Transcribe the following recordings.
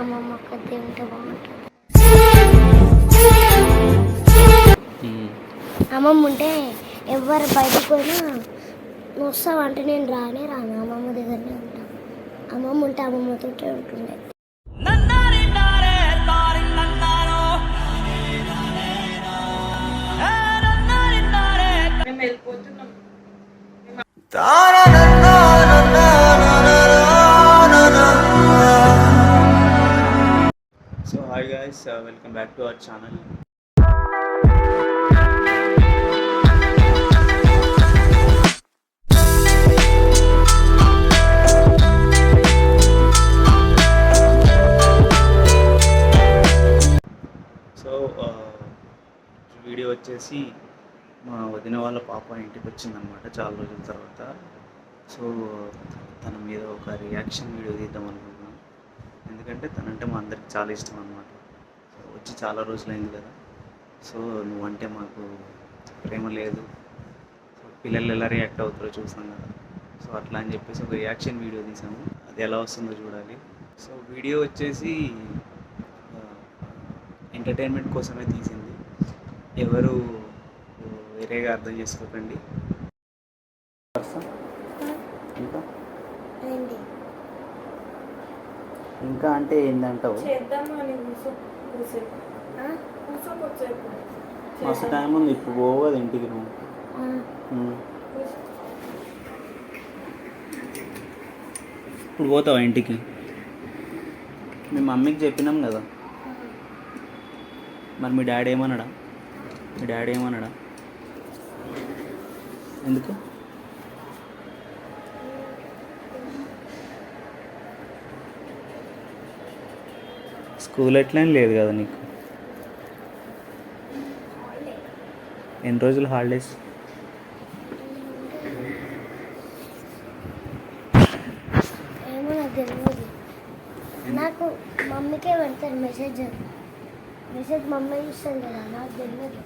అమ్మమ్మ ఒక్కతే ఉంటే బాగుంటుంది. అమ్మమ్మ ఉంటే ఎవరు బయటకు పోయినా నువ్వు వస్తావంటే నేను రాను అమ్మమ్మ దగ్గరనే ఉంటాను. అమ్మమ్మ ఉంటే అమ్మమ్మతోటే ఉంటుండే. So hi guys, welcome back to our channel. So video వచ్చేసి మా వదిన వాళ్ళ పాప ఇంటికి వచ్చిందనమాట చాలా రోజుల తర్వాత. సో తన మీద ఒక రియాక్షన్ వీడియో తీద్దాం అనుకుంటున్నాం, ఎందుకంటే తనంటే మా అందరికి చాలా ఇష్టం అనమాట. సో వచ్చి చాలా రోజులైంది కదా, సో నువ్వంటే మాకు ప్రేమ లేదు, సో పిల్లలు ఎలా రియాక్ట్ అవుతారో చూసాం కదా, సో అట్లా అని చెప్పేసి ఒక రియాక్షన్ వీడియో తీసాము. అది ఎలా వస్తుందో చూడాలి. సో వీడియో వచ్చేసి ఎంటర్టైన్మెంట్ కోసమే తీసింది, ఎవరు వేరేగా అర్థం చేసుకోకండి. ఇంకా అంటే ఏంటంటావు? మస్తు టైం ఉంది, ఇప్పుడు పోవదు ఇంటికి నువ్వు. ఇప్పుడు పోతావా ఇంటికి? మీ మమ్మీకి చెప్పినాం కదా, మరి మీ డాడీ ఏమన్నాడా? ఎందుకు? స్కూల్ ఎట్లా లేదు కదా నీకు? ఎన్ని రోజులు హాలిడేస్? ఏమో నాకు తెలియదు. నాకు మమ్మీకే పెడతారు మెసేజ్ మమ్మీ చూస్తుంది కదా, నాకు తెలియదు.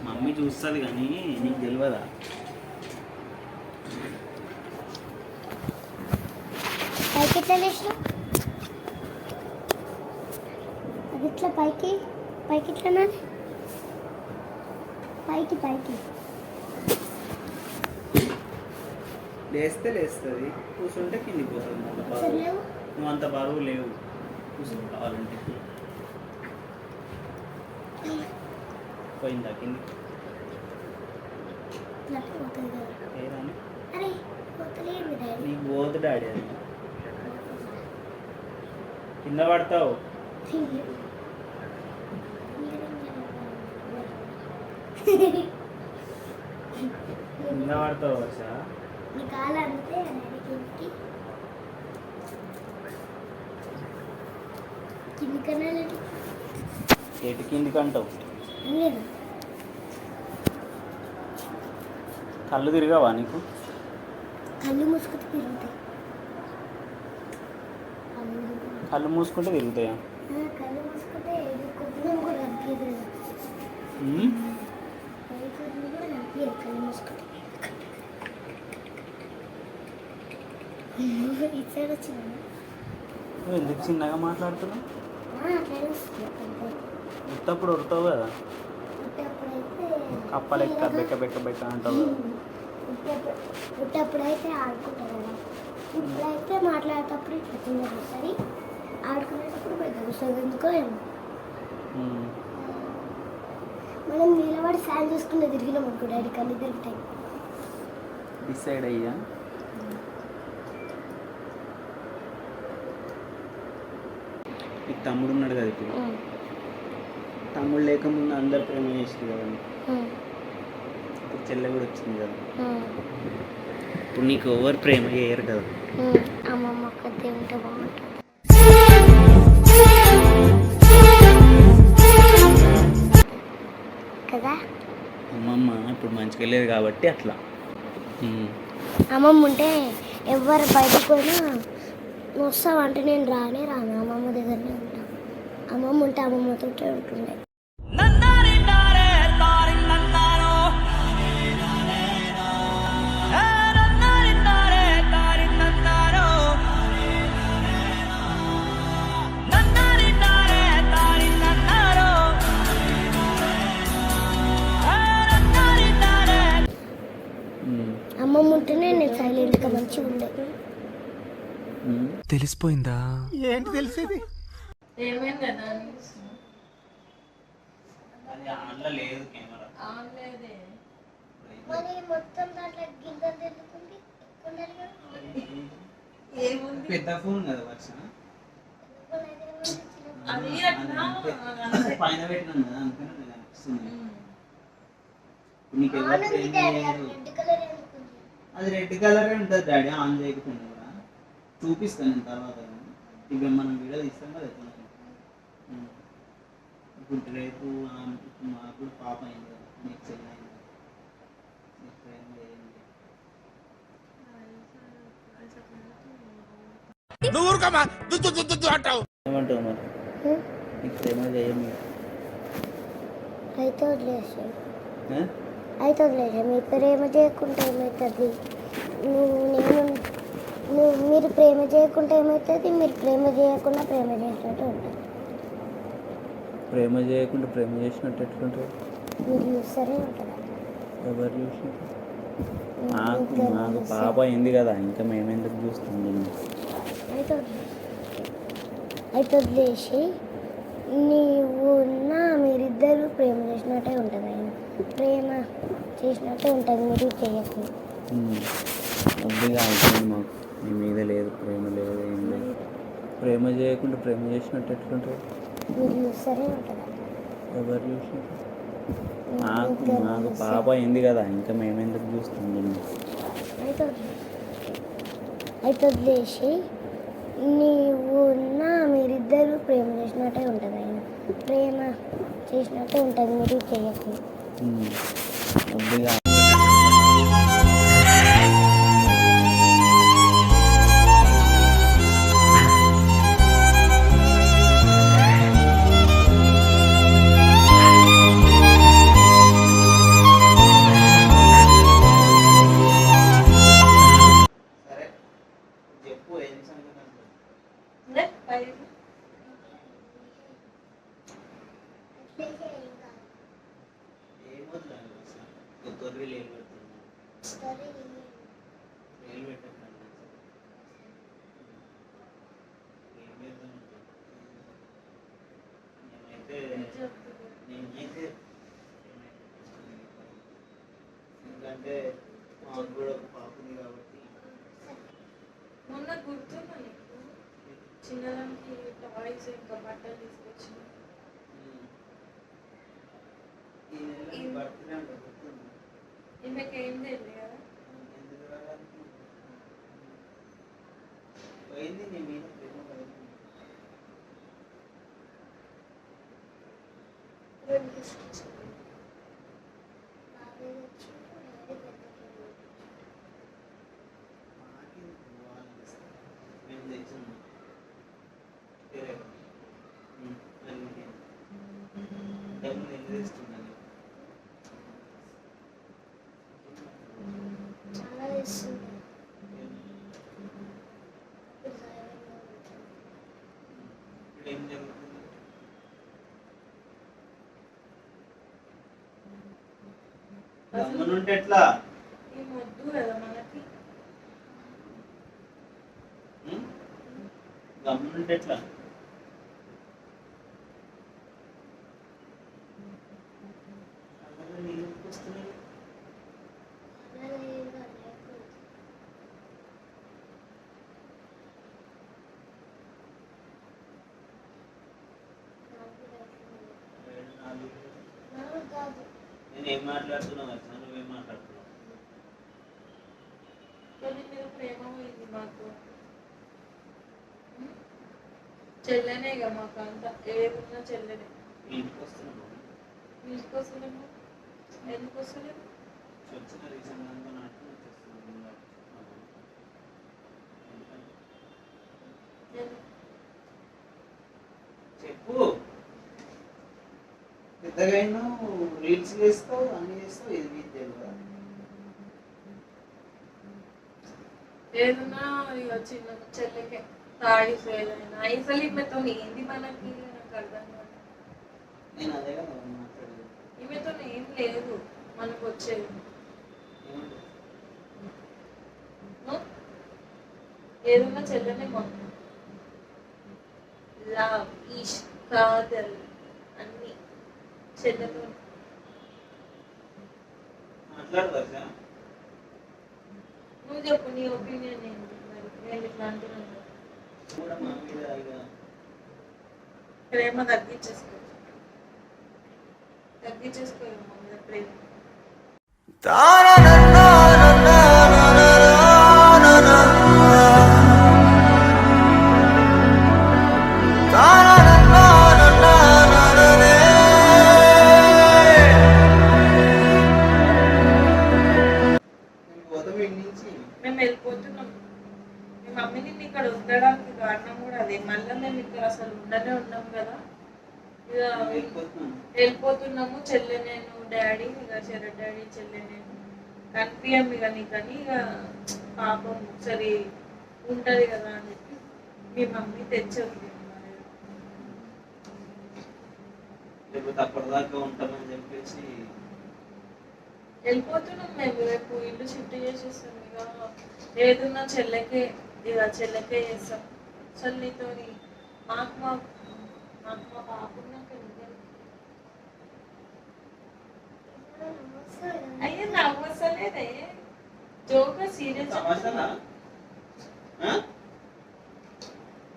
మమ్మీ చూస్తుంది కానీ నీకు తెలియదా? పైకి ఎట్లా లేచిన? అది ఇట్లా పైకి ఎట్లా? పైకి లేస్తుంది, కూర్చుంటే కిందికి పోతుంది. నువ్వు అంత బరువు లేవు, కూర్చొని కావాలంటే. పోయిందా కిందికి? నీకు పోదు డాడీ, అది కింద పడతావు. కింద పడతావు వర్ష. ఎటు కిందికి అంటావు? కళ్ళు తిరగవా నీకు? కళ్ళు మూసుకుంటే తిరుగుతాయి. కళ్ళు మూసుకుంటే తిరుగుతాయా? కళ్ళు మూసుకుంటే కళ్ళు మూసుకుంటే ఇటు వచ్చిందా? ఎందుకు చిన్నగా మాట్లాడుతున్నావు? ఉత్తప్పుడు ఉడతావు కదా, కప్పలెక్క బెక్క అంటావు కదా. పుట్టప్పుడైతే ఆడుకుంటారు కదా, ఇప్పుడైతే మాట్లాడేటప్పుడు ఇట్లా కింద వస్తుంది, ఆడుకునేటప్పుడు పెద్ద వస్తుంది. ఎందుకో ఏమో మనం నిలబడి ఫ్యాన్ చూసుకుంటే తిరిగినాం అనుకో డాడీ కళ్ళు తిరుగుతాయి. డిసైడ్ అయ్యా. నీకు తమ్ముడు ఉన్నాడు కదా ఇప్పుడు, తమ్ముడు లేకముందు అందరు ప్రేమ చేసింది కదా, ఇప్పుడు చెల్లె కూడా వచ్చింది కదా, ఇప్పుడు నీకు ఎవరు ప్రేమ చేయరు కదా. అమ్మమ్మ ఒక్కతే ఉంటే బాగుంటుంది కదా. అమ్మమ్మ ఇప్పుడు మంచిగా లేదు కాబట్టి అట్లా. అమ్మమ్మ ఉంటే ఎవరు బయటకు పోయినా నువ్వు వస్తావంటే నేను రాను అమ్మమ్మ దగ్గరనే ఉంటాను. అమ్మమ్మ ఉంటే అమ్మమ్మతోటే ఉంటుండే. తెలిసిపోయిందా? ఏంటి తెలిసేది? ఏమైంది కదా అది ఆన్లో లేదు కెమెరా. ఆన్లేదే మరి మొత్తం దాంట్లో గింజలు తిరుగుతుంది కుండలు కూడా ఏముంది పెద్ద ఫోన్ కదా వర్ష. అది అట్లా పైన పెట్టినాం కదా అందుకని నాకు అనిపిస్తుంది. నీకు ఎవరు ఆన్ ఉంది ఫ్రెండ్ డాడీ లేరు. రెడ్ కలర్ ఎందుకుంది అది రెడ్ కలరే ఉంటుంది డాడీ, ఆన్ చేయకుండా కూడా. చూపిస్తాను నేను తర్వాత. ఇక మనం వీడియో తీస్తాం కదా ఎట్లా. ఇప్పుడు రేపు మాకు పాప అయింది కదా, నీకు చెల్లి అయింది, నీకు ప్రేమ లేదు. నువ్వు ఊరుకోమా, దుద్దు దుద్దు దుద్దు అంటావు. ఏమంటావు మరి? నీకు ప్రేమ చేయము. అయితే వదిలేసి అయితే వదిలేసా. మీ ప్రేమ చేయకుంటే ఏమవుతుంది? మీరు ప్రేమ చేయకుంటే ఏమవుతుంది? మీరు ప్రేమ చేయకుండా ప్రేమ చేసినట్టు ఉంటుంది. ప్రేమ చేయకుండా ప్రేమ చేసినట్టు ఎట్లుంటుంది? మీరు చూస్తూనే ఉంటుంది. ఎవరు చూసినట్టు? మాకు పాప అయింది కదా, ఇంకా మేమెందుకు చూస్తాం దీన్ని? అయితే వదిలేసి మీరిద్దరు ప్రేమ చేసినట్టే ఉంటుంది. ఆయన ప్రేమ చేసినట్టే ఉంటుంది మీరు చేయకుండా. కొద్దిగా అవుతుంది మాకు. మీ మీద లేదు, ప్రేమ లేదు, ఏం లేదు. ప్రేమ చేయకుండా ప్రేమ చేసినట్టు ఎట్లుంటుంది? మీరు చూస్తూనే ఉంటుంది. ఎవరు చూసినట్టు? మాకు పాప అయింది కదా, ఇంకా మేమెందుకు చూస్తాం దీన్ని? అయితే వదిలేసి మీరిద్దరు ప్రేమ చేసినట్టే ఉంటుంది. ఆయన ప్రేమ చేసినట్టే ఉంటుంది మీరు చేయకుండా. కొద్దిగా ఎందుకంటే మాకు కూడా ఒక పాప ఉంది కాబట్టి. మొన్న గుర్తుందా నీకు చిన్నదానికి టాయ్స్ ఇంకా బట్టలు తీసుకొచ్చిన ఈ నెల బర్త్డే అంటే గుర్తుంది. ఈమెకి ఏం తెలియదు కదా. ఎందుకు రావడానికి పోయింది నీ మీద ప్రేమ పోయింది. మేము తెచ్చాము డబ్బులు ఎందుకు తెస్తున్నాను? చాలా ఇస్తుంది. ఇప్పుడు ఏం జరుగుతుంది? గమ్మునుంటే ఎట్లా? ఈ మొద్దు కదా మనకి. గమ్మునుంటే ఎట్లా? నేను ఏం మాట్లాడుతున్నావు అసలు? నువ్వేం మాట్లాడుతున్నావు? కొన్ని మీద ప్రేమ పోయింది మాకు. చెల్లెనే ఇక మాకు అంతా ఏమున్నా చెల్లెనే. ఇంటికి వస్తున్నావు? ఇంటికి వస్తలేము. ఎందుకు వస్తలేము? వచ్చిన రీసెంట్ అంతా నాకు వచ్చేస్తుంది. చెప్పు. పెద్దగా రీల్స్ చేస్తావు, అన్ని చేస్తావు, ఇది మీకు తెలియదా? ఏదన్నా ఇక చిన్న చెల్లెకే తాగిస్ ఏదైనా అసలు ఈమెతో ఏంది మనకి నాకు అర్థం కాదు. నేను అదే కదా మాట్లాడేది. ఈమెతో ఏం లేదు మనకు వచ్చేది. ఏమంటావు? ఏదన్నా చెల్లెనే మాకు. లవ్, ఈష్, కాదల్ అన్ని చెల్లెతో. మాట్లాడు వర్ష. నువ్వు చెప్పు నీ ఒపీనియన్ ఏంటి మరి? నేను ఇట్లా అంటున్నాను, కూడా మా మీద ఇక ప్రేమ తగ్గించేసుకో, మా మీద ప్రేమ. మేము వెళ్ళిపోతున్నాం. మీ మమ్మీని ఇక్కడ ఉండడానికి కారణం కూడా అదే. మళ్ళీ మేము ఇక్కడ అసలు ఉండనే ఉన్నాం కదా, ఇక వెళ్ళిపోతున్నాము. చెల్లె నేను, డాడీ, ఇక చెర్ర డాడీ, చెల్లె నేను కనిపించాం ఇక నీకని. ఇక పాపం ఒకసారి ఉంటది కదా అని చెప్పి మీ మమ్మీ తెచ్చింది. లేకపోతే అప్పటిదాకా ఉంటామని చెప్పేసి వెళ్ళిపోతున్నాం మేము. రేపు ఇల్లు షిఫ్ట్ చేసేస్తాం. ఇక ఏదున్నా చెల్లెకే, ఇక చెల్లెకే చేస్తాం. చెల్లితో మాకు మా పాప నాకు ఎందుకు అయ్యో నవ్వసలేదే, జోక్ సీరియస్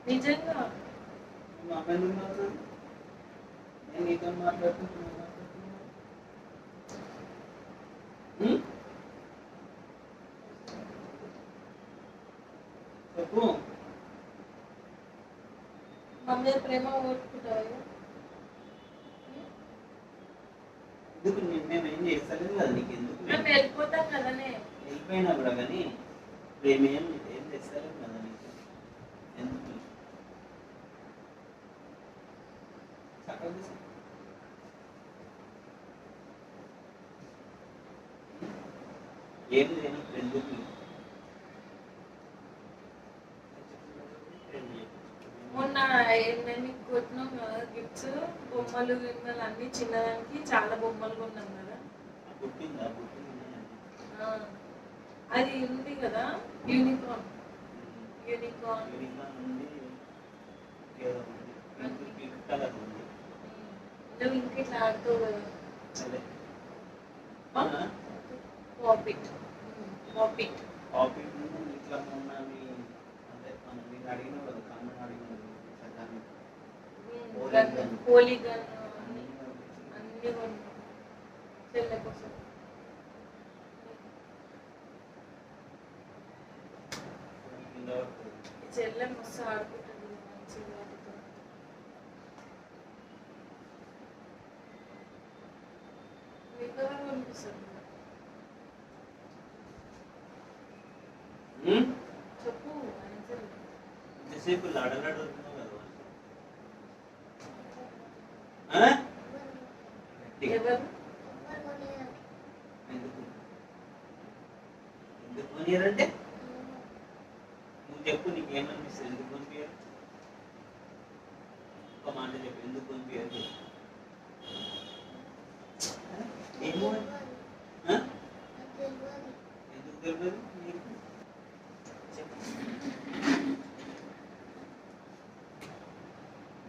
నిజంగా. నీతో మాట్లాడుతున్నాను. చెప్పు. మమ్మీ ప్రేమ ఓడుకుంటావు. ఎందుకు మేము ఏం చేస్తలేదు కదా నీకు? ఎందుకు మేము వెళ్ళిపోతాం కదనే. వెళ్ళిపోయినా కూడా కానీ మేము ఏం చేస్తలేదు కదా నీకు? ఎందుకు ఏం లేనప్పుడు ఎందుకు? మొన్న మేము కొట్టినాం కదా గిఫ్ట్స్, బొమ్మలు గిమ్మలు అన్ని చిన్నదానికి చాలా బొమ్మలు కొన్నాం కదా. అది ఉంది కదా యూనికార్న్. నువ్వు ఇంక ఇట్లా ఆడుతావు కదా, పాపిట్. ఇట్లా ఉన్నవి అంటే నేను అడిగిన కదా, కన్ను అడిగిన పోలీగన్ అన్ని కొన్నాం చెల్లె కోసం. చెల్లె మస్తు ఆడుకుంటుంది మంచిగా వాటితో. మీకు కనిపిస్తుంది చెప్పు. ఎంతసేపు లాడలాడు ఎవరు ఎందుకు కొనియారంటే నువ్వు చెప్పు, నీకేమనిపిస్తుంది? ఎందుకు కొనిపించారు? ఒక మాట చెప్పు, ఎందుకు కొనిపించారు? ఏమో ఎందుకు తెలియదు నీకు?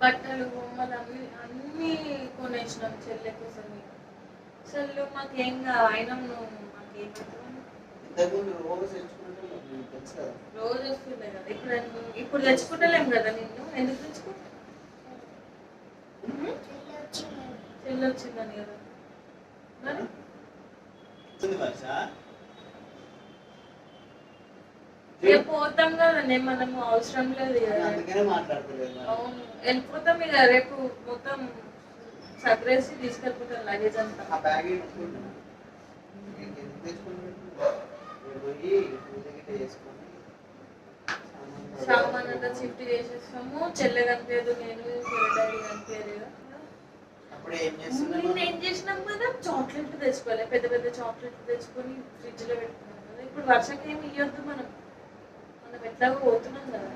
బట్టలు బొమ్మలు అన్ని కొనేసినాం చెల్లె కోసం. అసలు మాకేం అయినా నువ్వు మాకేమవుతావు? రోజు వస్తుండే కదా. ఇప్పుడు తెచ్చుకుంటలేం కదా నిన్ను. ఎందుకు తెచ్చుకో? చెల్లి వచ్చిందని కదా మరి. పోతాం కదా మనము, అవసరం లేదు కదా. అవును వెళ్ళిపోతాం ఇక. రేపు మొత్తం సగ్రేసి తీసుకెళ్ళిపోతాం లగేజ్ అంతా. సామాన్ అంతా షిఫ్ట్ చేసేస్తాము. చెల్లె కనిపించదు, నేను డాడీ కనిపించలేదు. ఏం చేసినాం కదా, చాక్లెట్లు తెచ్చుకోవాలి. పెద్ద పెద్ద చాక్లెట్లు తెచ్చుకొని ఫ్రిడ్జ్ లో పెట్టుకున్నాం కదా. ఇప్పుడు వర్షానికి ఏమి ఇవ్వద్దు మనం ఎట్లాగో పోతున్నాం కదా.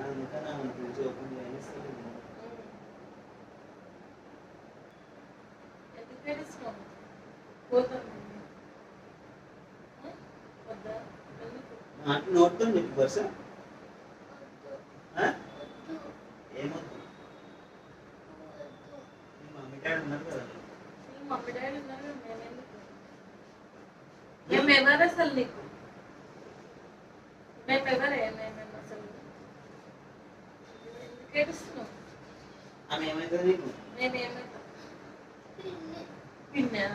ఎందుకు ఏడుస్తున్నాం? పోతాం వద్దా? ఎందుకు? ఏమొద్దు ఉన్నారు కదా. మమ్మీ డాడీ ఉన్నారు, మేము ఎవరు అసలు నీకు? మేము ఎవరే? మేము అసలు ఎందుకు ఏడుస్తున్నావు? ఆమె ఏమవుతుంది నీకు? నేనేమైతా పిన్నా?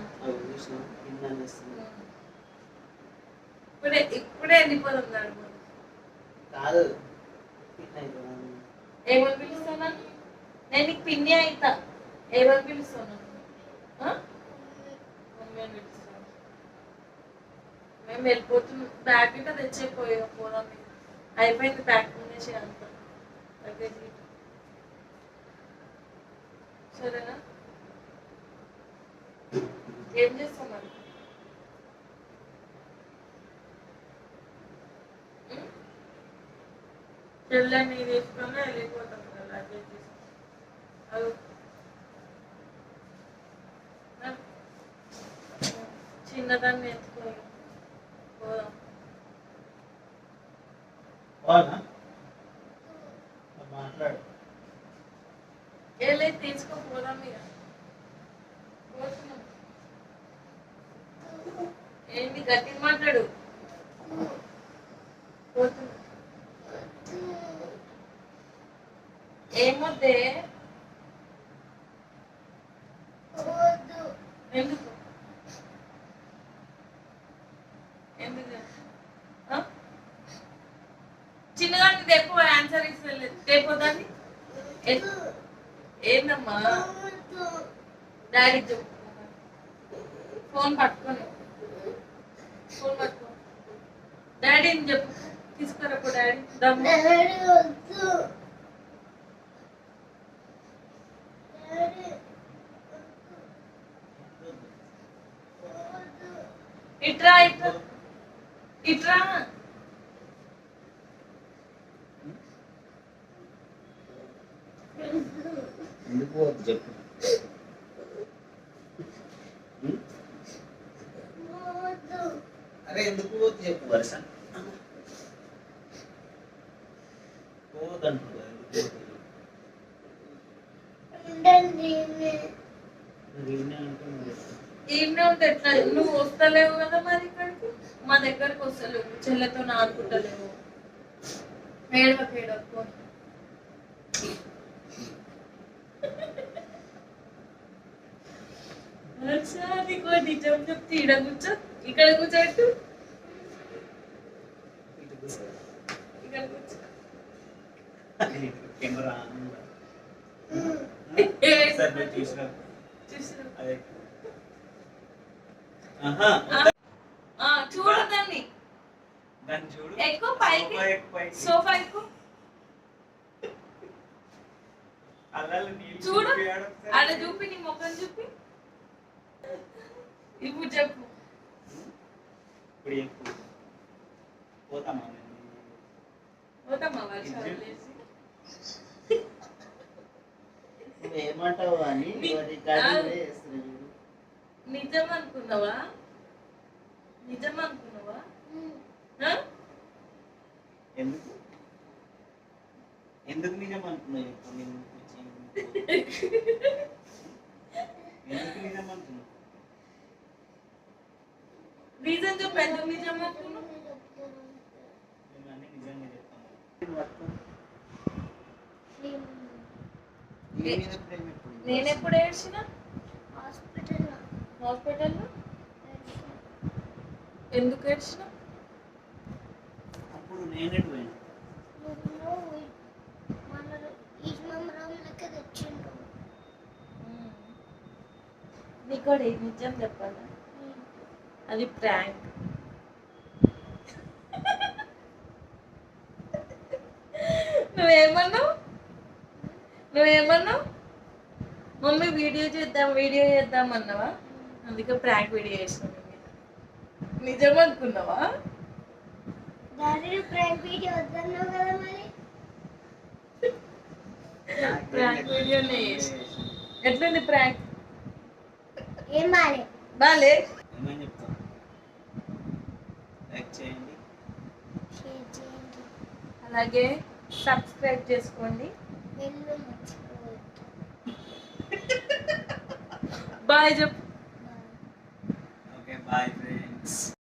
ఇప్పుడే వెళ్ళిపోదాం నడుము. కాదు ఏమని పిలుస్తాను? నేను నీకు పిన్ని అవుతా. ఏమని పిలుస్తాను? మమ్మీ అని పిలుస్తాను. మేము వెళ్ళిపోతున్నాం. బ్యాగ్ గిట్ట తెచ్చేపోయా పోదాం. అయిపోయింది ప్యాకింగ్ చేసే అంతా లగేజ్ గిట్ట. సరేనా? ఏం చేస్తాం మరి? చెల్లెని తీసుకొని వెళ్ళిపోతాం కదా లగేజ్ తీసుకొని. చిన్నదాన్ని ఎత్తుకొని పోదాం. మాట్లాడు. ఏ లేదు, తీసుకోపోదాం ఇక. పోతున్నాం. ఏంటి గట్టిగా మాట్లాడు. పోతున్నాం. ఏమొద్దే? ఎందుకు? ఎందుకు? చిన్నదాన్ని తెప్పు, ఆన్సర్ ఇస్తలేదు. తెపోదాన్ని ఏందమ్మా? డాడీ చెప్పు. ఫోన్ పట్టుకొని డాడీని చెప్పు. తీసుకురాపో డాడీ. ఇట్రా ఇట్రా ఇట్రా. ఎందుకు పోవద్దు చెప్పు. అరే ఎందుకు పోవద్దు చెప్పు. వరుస పోవద్దంటు. ఈయనే ఉంటే ఎట్లా? నువ్వు వస్తలేవు కదా మరి ఇక్కడికి. మా దగ్గరకు వస్తలేవు. చెల్లెతో ఆడుకుంటలేవు. ఏడవకు. నీకు నిజం చెప్తే ఈడ కూర్చో. ఇక్కడ కూర్చోట్టు. ఇక్కడ కూర్చో. కెమెరా చూసినా చూడు దాన్ని. చూడు. ఎక్కువ పైకి. సోఫా ఎక్కువ. చూడు. ఆడ చూపి, నీ ముఖం చూపి. ఇప్పుడు చెప్పు. పోతామా వర్షాలు లేసి? ఏమంటావు అని నిజం అనుకున్నావా? ఎందుకు ఎందుకు నిజం అనుకున్నావు? ఎందుకు నిజం అనుకున్నావు? రీజన్ చెప్పు. ఎందుకు నిజం అనుకున్నావు? అన్ని నిజంగా చెప్తాను. నేను ఎప్పుడు ఏడ్చిన? హాస్పిటల్లో. ఎందుకు ఏడ్చిన? అప్పుడు నేనే పోయాను. నీకు కూడా నిజం చెప్పాలా? అది ప్రాంక్. నువ్వేమన్నావు? మమ్మీ వీడియో చేద్దాం అన్నావా? అందుకే ప్రాంక్ వీడియో చేసిన. నిజం అనుకున్నావా? ప్రాంక్ వీడియోనే చేసిన. ఎట్లుంది ప్రాంక్? ఏం బాలే. ఏమని చెప్తాను? లైక్ చేయండి, షేర్ చేయండి, అలాగే సబ్స్క్రైబ్ చేసుకోండి. బెల్ మర్చిపోవద్దు. బాయ్ చెప్పు